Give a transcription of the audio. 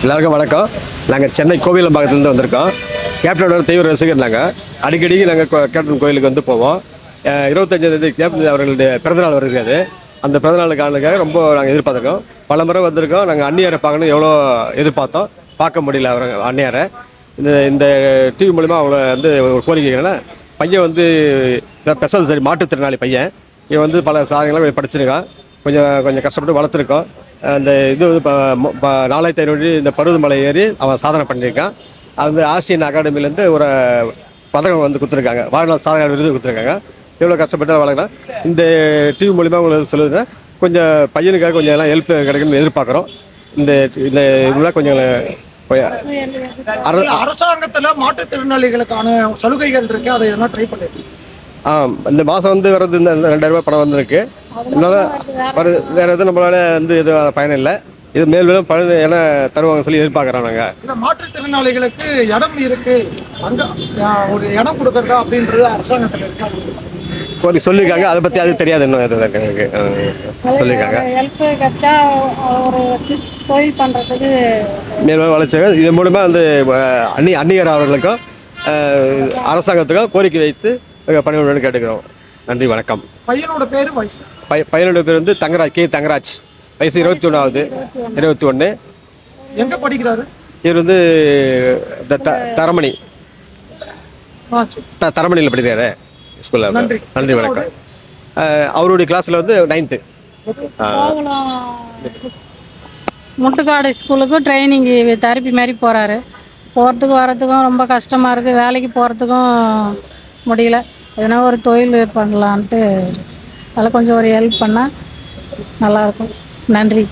எல்லாருக்கும் வணக்கம். நாங்கள் சென்னை கோவிலம்பாக்கத்துலேருந்து வந்திருக்கோம். கேப்டனோட தீவிர ரசிகர். நாங்கள் அடிக்கடி நாங்கள் கேப்டன் கோயிலுக்கு வந்து போவோம். 25ஆம் கேப்டன் அவர்களுடைய பிறந்தநாள் வருகிறது. அந்த பிறந்தநாளுக்காக ரொம்ப நாங்கள் எதிர்பார்த்துருக்கோம். பல முறை வந்திருக்கோம். நாங்கள் அந்நியாரை பார்க்கணும் எவ்வளோ எதிர்பார்த்தோம், பார்க்க முடியல அவங்க அந்நியாரை. இந்த இந்த டிவி மூலிமா அவங்கள வந்து ஒரு கோரிக்கைன்னா, பையன் வந்து ஸ்பெஷல் சரி மாற்றுத்திறனாளி பையன். இவன் வந்து பல சாதனைகளாக படிச்சிருக்கான். கொஞ்சம் கொஞ்சம் கஷ்டப்பட்டு வளர்த்துருக்கோம். அந்த இது வந்து இப்போ 4500 இந்த பருவதமலை ஏறி அவன் சாதனை பண்ணியிருக்கான். அது வந்து ஆசியன் அகாடமிலேருந்து ஒரு பதக்கம் வந்து கொடுத்துருக்காங்க. வாழ்நாள் சாதனை விருது கொடுத்துருக்காங்க. எவ்வளோ கஷ்டப்பட்டு வளர்க்கலாம். இந்த டிவி மூலிமா உங்களுக்கு சொல்லுதுன்னா, கொஞ்சம் பையனுக்காக கொஞ்சம் எல்லாம் ஹெல்ப் கிடைக்கும்னு எதிர்பார்க்குறோம். இந்த இந்த இதெல்லாம் கொஞ்சம் அரசாங்கத்துல மாற்றுத்திறனாளிகளுக்கான சலுகைகள் இருக்கு, அதை எதனா ட்ரை பண்ணிருக்கீங்க? இந்த மாதம் வந்து வர்றது இந்த 2000 ரூபாய் பணம் வந்துருக்கு. இதனால வேறு எதுவும் நம்மளால வந்து எதுவும் பயன் இல்லை. இது மேலும் பலன் என தருவாங்க சொல்லி எதிர்பார்க்குறோம். நாங்கள் இந்த மாற்றுத்திறனாளிகளுக்கு இடம் இருக்கு, அங்க ஒரு இடம் கொடுக்கறதா அப்படின்றது அரசாங்கத்தில் இருக்கு சொல்லியிருக்காங்க. அதை பற்றி அது தெரியாது இன்னும் எது எனக்கு சொல்லியிருக்காங்க. ஹெல்ப் கிடைச்சா ஒரு தொழில் பண்ணுறதுக்கு மேலும் வளர்ச்சி இது மூலமா வந்து அந்நியர் அவர்களுக்கும் அரசாங்கத்துக்கும் கோரிக்கை வைத்து பணியுடன் கேட்டுக்கிறோம். நன்றி, வணக்கம். பையனோட பேரு வயசு? பையனோட பேர் வந்து தங்கராஜ். வயசு 21. எங்க படிக்கிறாரு? இவர் வந்து தரமணி தரமணியில் படிக்கிறாரு ஸ்கூலில். நன்றி, வணக்கம். அவருடைய கிளாஸில் வந்து 9th. முட்டுக்காடு ஸ்கூலுக்கு ட்ரைனிங் தெரப்பி மாதிரி போகிறாரு. போகிறதுக்கும் வரத்துக்கும் ரொம்ப கஷ்டமாக இருக்குது. வேலைக்கு போகிறதுக்கும் முடியல. எதனா ஒரு தொழில் பண்ணலான்ட்டு அதில் கொஞ்சம் ஒரு ஹெல்ப் பண்ணால் நல்லாயிருக்கும். நன்றி.